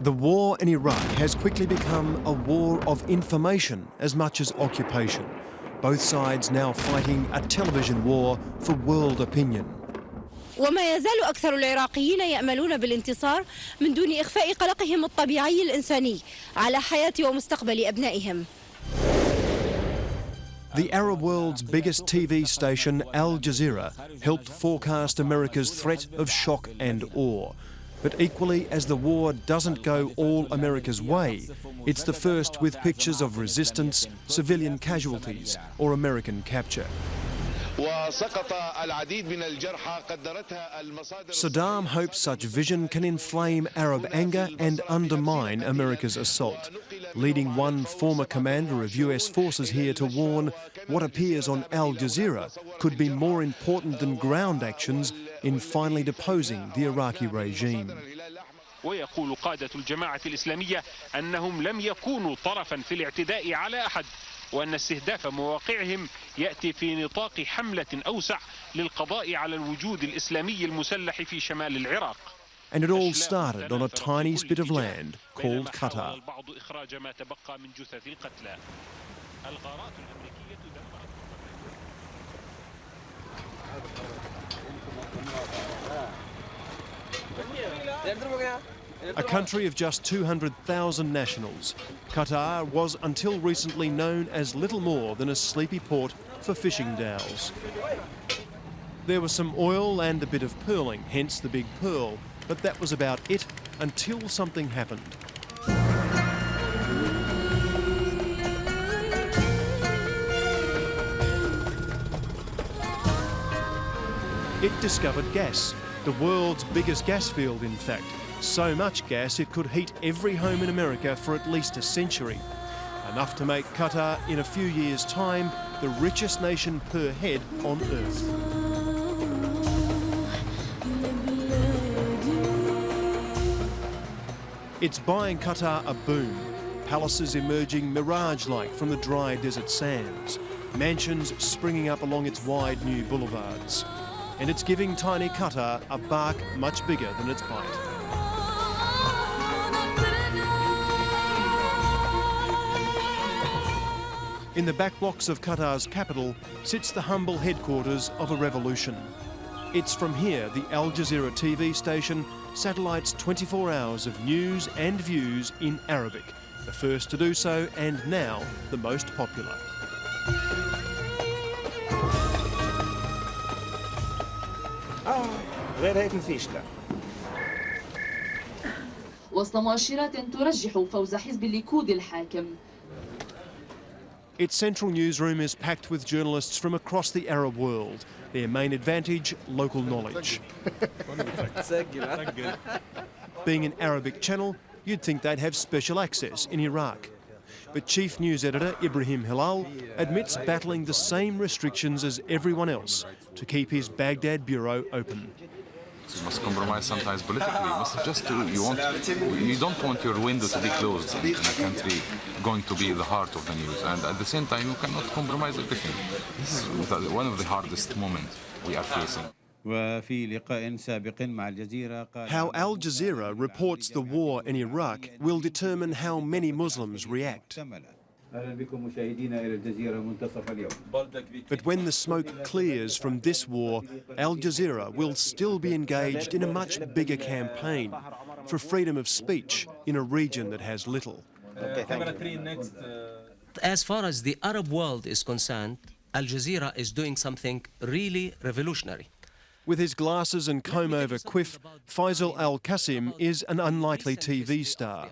The war in Iraq has quickly become a war of information as much as occupation. Both sides now fighting a television war for world opinion. وما يزال أكثر العراقيين يأملون بالانتصار من دون إخفاء قلقهم الطبيعي الإنساني على حياة ومستقبل أبنائهم. The Arab world's biggest TV station, Al-Jazeera, helped forecast America's threat of shock and awe. But equally, as the war doesn't go all America's way, it's the first with pictures of resistance, civilian casualties, or American capture. Saddam hopes such vision can inflame Arab anger and undermine America's assault, leading one former commander of US forces here to warn what appears on Al Jazeera could be more important than ground actions in finally deposing the Iraqi regime. ويقول قادة الجماعة الإسلامية أنهم لم يكونوا طرفا في الاعتداء على أحد وأن استهداف مواقعهم يأتي في نطاق حملة أوسع للقضاء على الوجود الإسلامي المسلح في شمال العراق. And it all started on a tiny spit of land called Qatar. A country of just 200,000 nationals, Qatar was until recently known as little more than a sleepy port for fishing dhows. There was some oil and a bit of pearling, hence the big pearl, but that was about it until something happened. It discovered gas, the world's biggest gas field in fact. So much gas it could heat every home in America for at least a century. Enough to make Qatar, in a few years' time, the richest nation per head on earth. It's buying Qatar a boom. Palaces emerging mirage-like from the dry desert sands. Mansions springing up along its wide new boulevards. And it's giving tiny Qatar a bark much bigger than its bite. In the back blocks of Qatar's capital sits the humble headquarters of a revolution. It's from here the Al Jazeera TV station satellites 24 hours of news and views in Arabic, the first to do so and now the most popular. غير هيك مفيش لا. وسط مؤشرات ترجح فوز حزب الليكود الحاكم. Its central newsroom is packed with journalists from across the Arab world. Their main advantage, local knowledge. Being an Arabic channel, you'd think they'd have special access in Iraq. But Chief News Editor Ibrahim Hilal admits battling the same restrictions as everyone else to keep his Baghdad bureau open. You must compromise sometimes politically. You must just you don't want your window to be closed in a country going to be the heart of the news, and at the same time you cannot compromise everything. This is one of the hardest moments we are facing. How Al Jazeera reports the war in Iraq will determine how many Muslims react. But when the smoke clears from this war, Al Jazeera will still be engaged in a much bigger campaign for freedom of speech in a region that has little. As far as the Arab world is concerned, Al Jazeera is doing something really revolutionary. With his glasses and comb-over quiff, Faisal al-Qaseem is an unlikely TV star.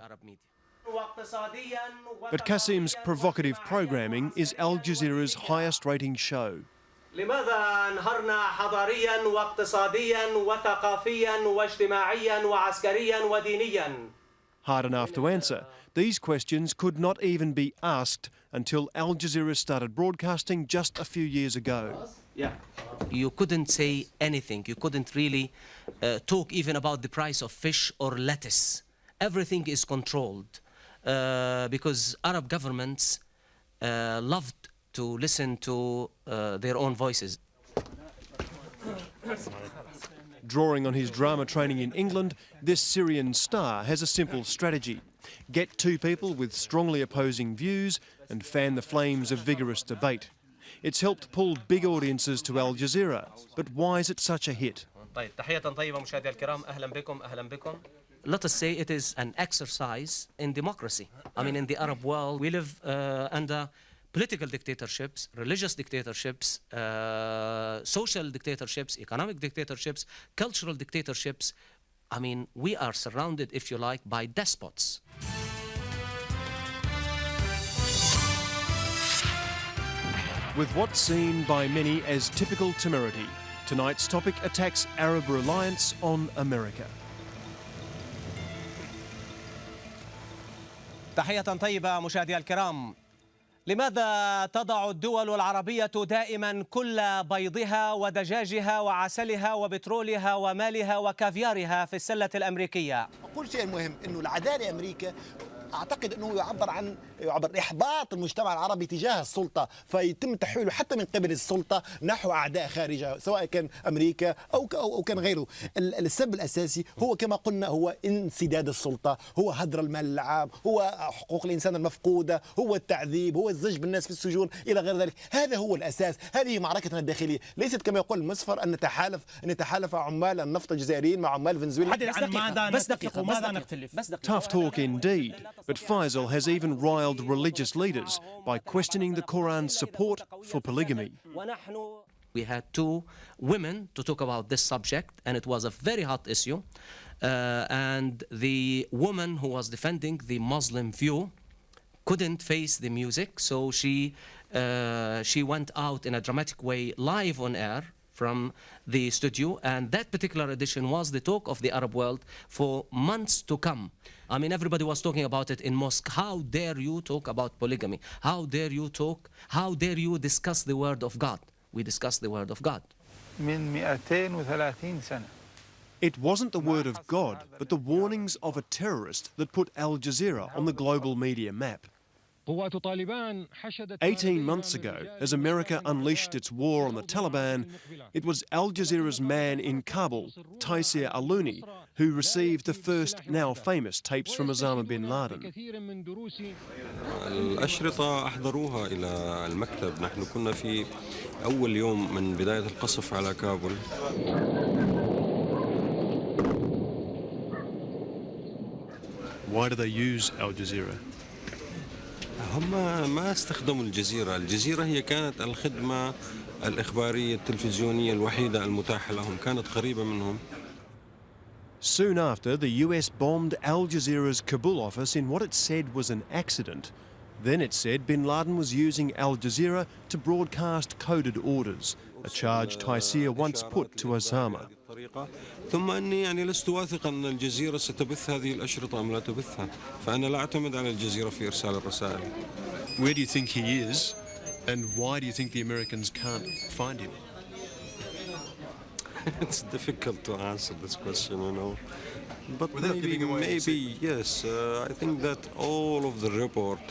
But Qaseem's provocative programming is Al Jazeera's highest-rating show. Hard enough to answer. These questions could not even be asked until Al Jazeera started broadcasting just a few years ago. You couldn't say anything. You couldn't really talk even about the price of fish or lettuce. Everything is controlled. Because Arab governments loved to listen to their own voices. Drawing on his drama training in England, this Syrian star has a simple strategy. Get two people with strongly opposing views and fan the flames of vigorous debate. It's helped pull big audiences to Al Jazeera, but why is it such a hit? Let us say it is an exercise in democracy. I mean, in the Arab world, we live under political dictatorships, religious dictatorships, social dictatorships, economic dictatorships, cultural dictatorships. I mean, we are surrounded, if you like, by despots. With what's seen by many as typical temerity, tonight's topic attacks Arab reliance on America. تحية طيبة مشاهدي الكرام. لماذا تضع الدول العربية دائما كل بيضها ودجاجها وعسلها وبترولها ومالها وكافيارها في السلة الأمريكية؟ أقول شيء مهم إنه العدالة أمريكا أعتقد أنه يعبر إحباط المجتمع العربي تجاه السلطة، فيتم تحويله حتى من قبل السلطة نحو أعداء خارجة سواء كان أمريكا أو كان غيره. السبب الأساسي هو كما قلنا هو انسداد السلطة، هو هدر المال العام، هو حقوق الإنسان المفقودة، هو التعذيب، هو الزج بالناس في السجون إلى غير ذلك. هذا هو الأساس، هذه معركتنا الداخلية، ليست كما يقول المسفر أن نتحالف عمال النفط الجزائريين مع عمال فنزويلا. ماذا نختلف؟ Tough talk indeed, but Faisal has even riled religious leaders by questioning the Quran's support for polygamy. We had two women to talk about this subject, and it was a very hot issue. And the woman who was defending the Muslim view couldn't face the music, so she went out in a dramatic way live on air from the studio, and that particular edition was the talk of the Arab world for months to come. I mean, everybody was talking about it in mosque. How dare you talk about polygamy? How dare you discuss the word of God? We discussed the word of God. It wasn't the word of God, but the warnings of a terrorist that put Al Jazeera on the global media map. 18 months ago, as America unleashed its war on the Taliban, it was Al Jazeera's man in Kabul, Taisir Aluni, who received the first now famous tapes from Osama Bin Laden. الأشرطة أحضروها إلى المكتب. نحن كنا في أول يوم من بداية القصف على كابول. Why do they use Al Jazeera? هم ما استخدموا الجزيرة هي كانت الخدمة الإخبارية التلفزيونية الوحيدة المتاحة لهم، كانت قريبة منهم. Soon after, the US bombed Al Jazeera's Kabul office in what it said was an accident. Then it said Bin Laden was using Al Jazeera to broadcast coded orders, a charge Taisir once put to Osama. ثم أني لست واثقا أن الجزيرة ستبث هذه الأشرطة أم لا تبثها، فأنا لا أعتمد على الجزيرة في إرسال الرسائل. Where do you think he is, and why do you think the Americans can't find him? It's difficult to answer this question, you know. But Without giving away maybe yes. I think that all of the report,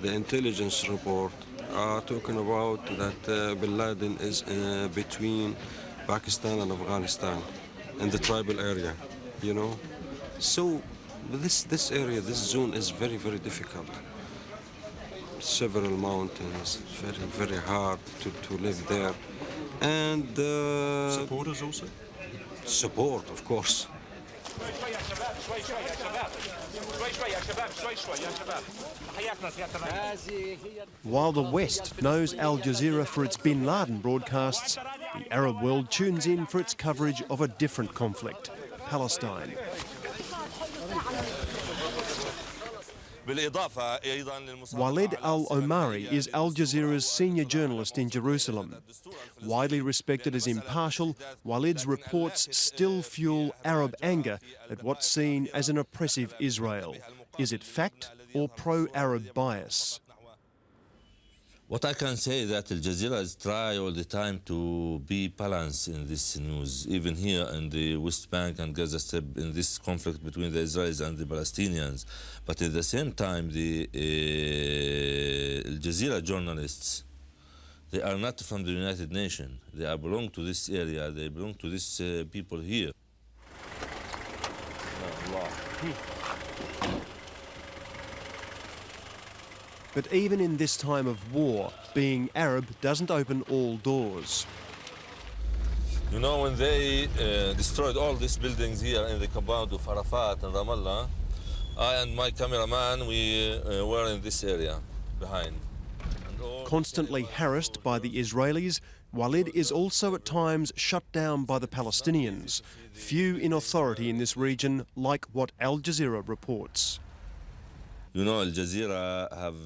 the intelligence report, are talking about that Bin Laden is between Pakistan and Afghanistan in the tribal area, you know. So this area, this zone is very, very difficult. Several mountains, very, very hard to live there. And Supporters also? Support, of course. While the West knows Al Jazeera for its Bin Laden broadcasts, the Arab world tunes in for its coverage of a different conflict, Palestine. Walid al-Omari is Al Jazeera's senior journalist in Jerusalem. Widely respected as impartial, Walid's reports still fuel Arab anger at what's seen as an oppressive Israel. Is it fact or pro-Arab bias? What I can say is that Al Jazeera is trying all the time to be balanced in this news, even here in the West Bank and Gaza Strip, in this conflict between the Israelis and the Palestinians. But at the same time, the Al Jazeera journalists, They are not from the United Nations. They belong to this area. They belong to these people here. But even in this time of war, being Arab doesn't open all doors. You know, when they destroyed all these buildings here in the compound of Arafat and Ramallah, I and my cameraman, we were in this area behind. Constantly harassed by the Israelis, Walid is also at times shut down by the Palestinians. Few in authority in this region like what al-Jazeera reports. You know, al-Jazeera have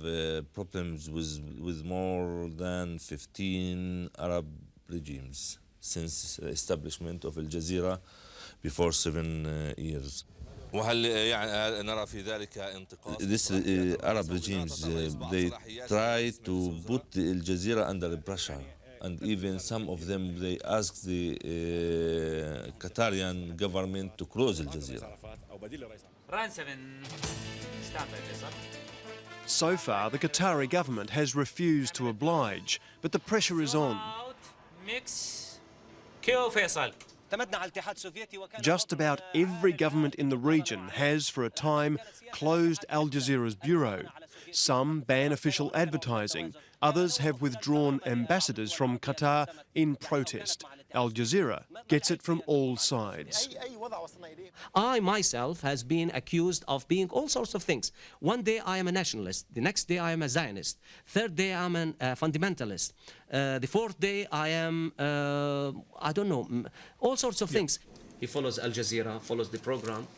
problems with more than 15 Arab regimes since the establishment of al-Jazeera before 7 years. These Arab regimes, they try to put the Al Jazeera under pressure, and even some of them, they ask the Qatarian government to close Al Jazeera. So far, the Qatari government has refused to oblige, but the pressure is on. Faisal. Just about every government in the region has, for a time, closed Al Jazeera's bureau. Some ban official advertising. Others have withdrawn ambassadors from Qatar in protest. Al Jazeera gets it from all sides. I myself has been accused of being all sorts of things. One day I am a nationalist, the next day I am a Zionist, third day I am a fundamentalist, the fourth day I am, I don't know, all sorts of things. He follows Al Jazeera, follows the program.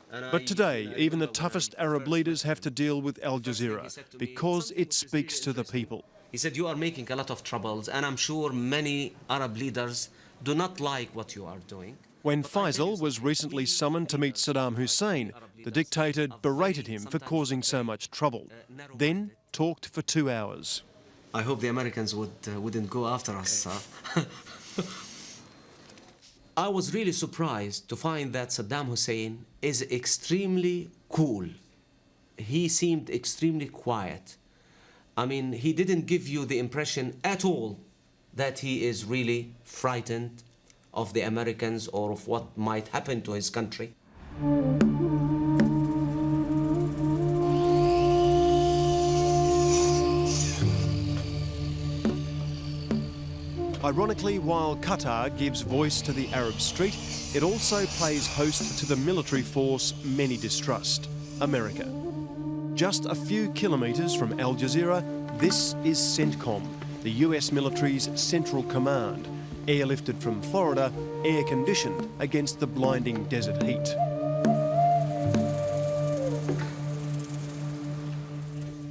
But today, even the toughest Arab leaders have to deal with Al Jazeera because it speaks to the people. He said, you are making a lot of troubles, and I'm sure many Arab leaders do not like what you are doing. When Faisal was recently summoned to meet Saddam Hussein, the dictator berated him for causing so much trouble, then talked for 2 hours. I hope the Americans wouldn't go after us. I was really surprised to find that Saddam Hussein is extremely cool. He seemed extremely quiet. I mean, he didn't give you the impression at all that he is really frightened of the Americans or of what might happen to his country. Ironically, while Qatar gives voice to the Arab street, it also plays host to the military force many distrust, America. Just a few kilometres from Al Jazeera, this is CENTCOM, the US military's central command, airlifted from Florida, air-conditioned against the blinding desert heat.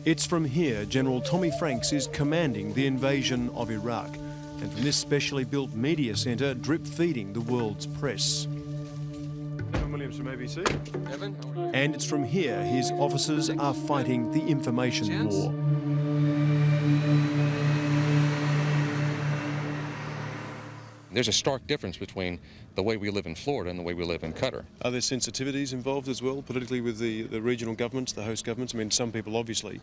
It's from here General Tommy Franks is commanding the invasion of Iraq, and from this specially built media centre drip-feeding the world's press. Evan Williams from ABC. Evan, and it's from here his officers are fighting the information war. There's a stark difference between the way we live in Florida and the way we live in Qatar. Are there sensitivities involved as well, politically, with the regional governments, the host governments? I mean, some people obviously,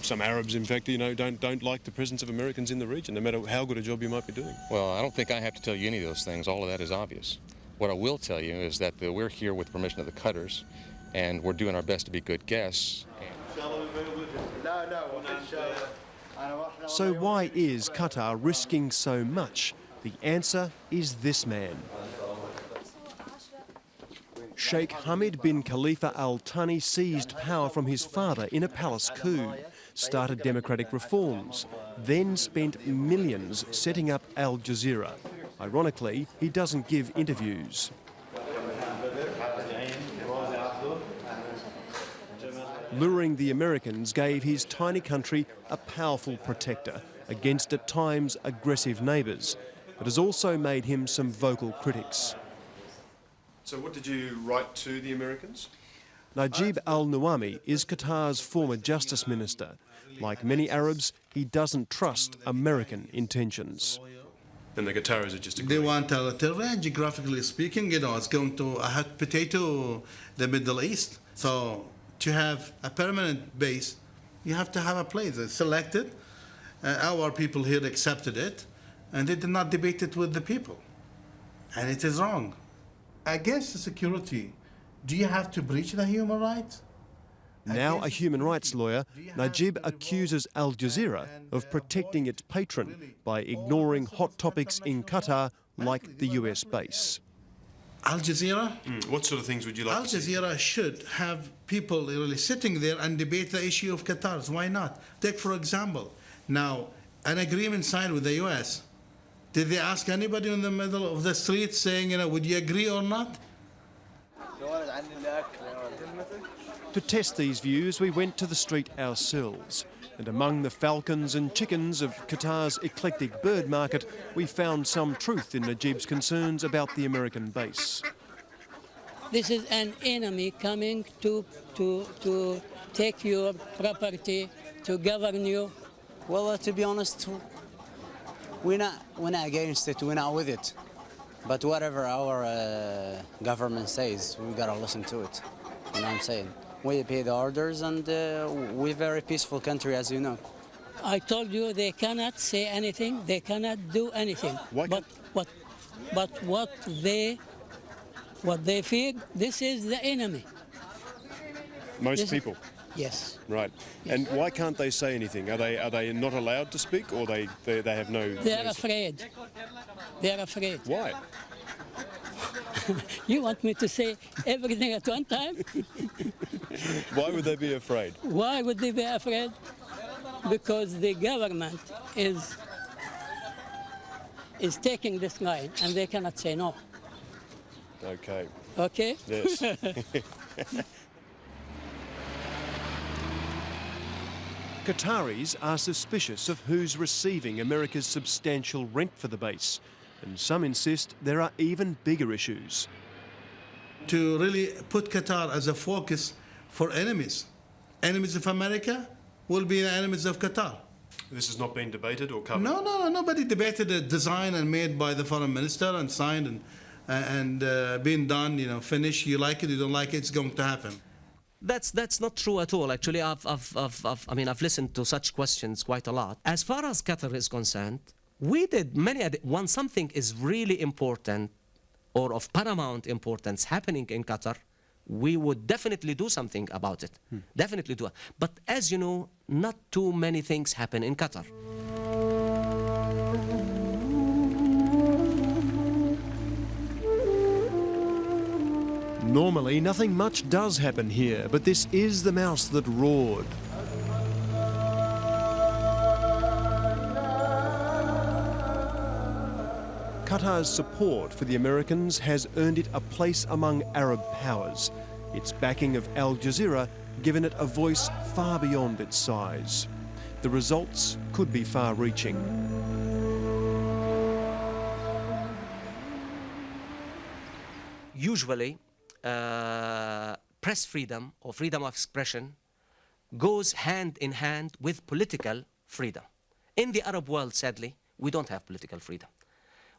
some Arabs in fact, you know, don't like the presence of Americans in the region, no matter how good a job you might be doing. Well, I don't think I have to tell you any of those things. All of that is obvious. What I will tell you is that we're here with permission of the Qatars, and we're doing our best to be good guests. So why is Qatar risking so much? The answer is this man. Sheikh Hamid bin Khalifa Al Thani seized power from his father in a palace coup, started democratic reforms, then spent millions setting up Al Jazeera. Ironically, he doesn't give interviews. Luring the Americans gave his tiny country a powerful protector against at times aggressive neighbours, but has also made him some vocal critics. So what did you write to the Americans? Najib al-Nuami is Qatar's former justice minister. Like many Arabs, he doesn't trust American intentions. And the Qataris are just agreeing. They want territory, geographically speaking, you know, it's going to a hot potato, the Middle East. So to have a permanent base, you have to have a place that's selected, Our people here accepted it, and they did not debate it with the people. And it is wrong. Against the security, do you have to breach the human rights? Now a human rights lawyer, Najib accuses al-Jazeera of protecting its patron by ignoring hot topics in Qatar like the US base. Al-Jazeera? What sort of things would you like to see? Al-Jazeera should have people really sitting there and debate the issue of Qatar. Why not? Take, for example, now, an agreement signed with the US. Did they ask anybody in the middle of the street saying, would you agree or not? To test these views, we went to the street ourselves. And among the falcons and chickens of Qatar's eclectic bird market, we found some truth in Najib's concerns about the American base. This is an enemy coming to take your property, to govern you. Well, to be honest, we're not against it, we're not with it. But whatever our government says, we gotta listen to it. You know what I'm saying? We pay the orders, and we're a very peaceful country, as you know. I told you they cannot say anything, they cannot do anything. Why but what they fear, this is the enemy. Most people? Yes. Right. Yes. And why can't they say anything? Are they not allowed to speak, or they have no... They're afraid. They're afraid. Why? You want me to say everything at one time? Why would they be afraid? Why would they be afraid? Because the government is taking this line, and they cannot say no. Okay. Okay? Yes. Qataris are suspicious of who's receiving America's substantial rent for the base, and some insist there are even bigger issues. To really put Qatar as a focus for enemies. Enemies of America will be the enemies of Qatar. This has not been debated or covered? No, nobody debated it, designed and made by the foreign minister and signed and being done, finished. You like it, you don't like it, it's going to happen. That's not true at all. Actually, I've listened to such questions quite a lot. As far as Qatar is concerned, we did when something is really important or of paramount importance happening in Qatar, we would definitely do something about it. Definitely do it. But as you know, not too many things happen in Qatar. Normally, nothing much does happen here, but this is the mouse that roared. Qatar's support for the Americans has earned it a place among Arab powers. Its backing of al-Jazeera given it a voice far beyond its size. The results could be far-reaching. Usually, press freedom or freedom of expression goes hand in hand with political freedom. In the Arab world, sadly, we don't have political freedom.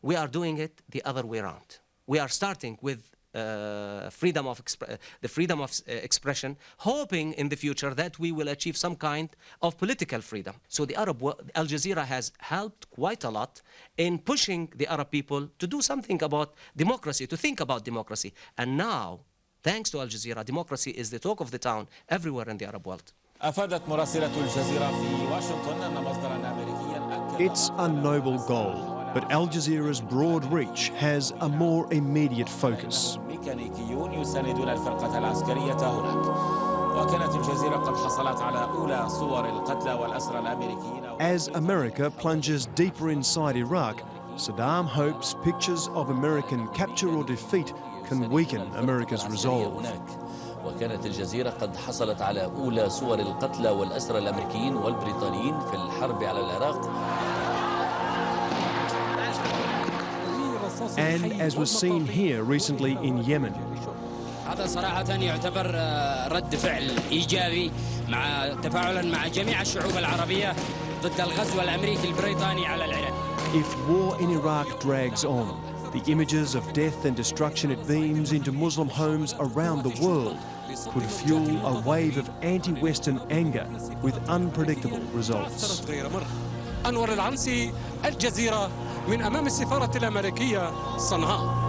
We are doing it the other way around. We are starting with the freedom of expression, hoping in the future that we will achieve some kind of political freedom. So the Arab world, Al Jazeera has helped quite a lot in pushing the Arab people to do something about democracy, to think about democracy. And now, thanks to Al Jazeera, democracy is the talk of the town everywhere in the Arab world. It's a noble goal. But Al Jazeera's broad reach has a more immediate focus. As America plunges deeper inside Iraq, Saddam hopes pictures of American capture or defeat can weaken America's resolve. وكانت الجزيرة قد حصلت على أولى صور القتلى والأسرى الأمريكيين والبريطانيين في الحرب على العراق. And as was seen here recently in Yemen. هذا صراحة يعتبر رد فعل إيجابي تفاعلا مع جميع الشعوب العربية ضد الغزو الأمريكي البريطاني على العراق. If war in Iraq drags on, the images of death and destruction it beams into Muslim homes around the world could fuel a wave of anti-Western anger with unpredictable results. أنور العنسي، الجزيرة، من أمام السفارة الأمريكية صنعاء.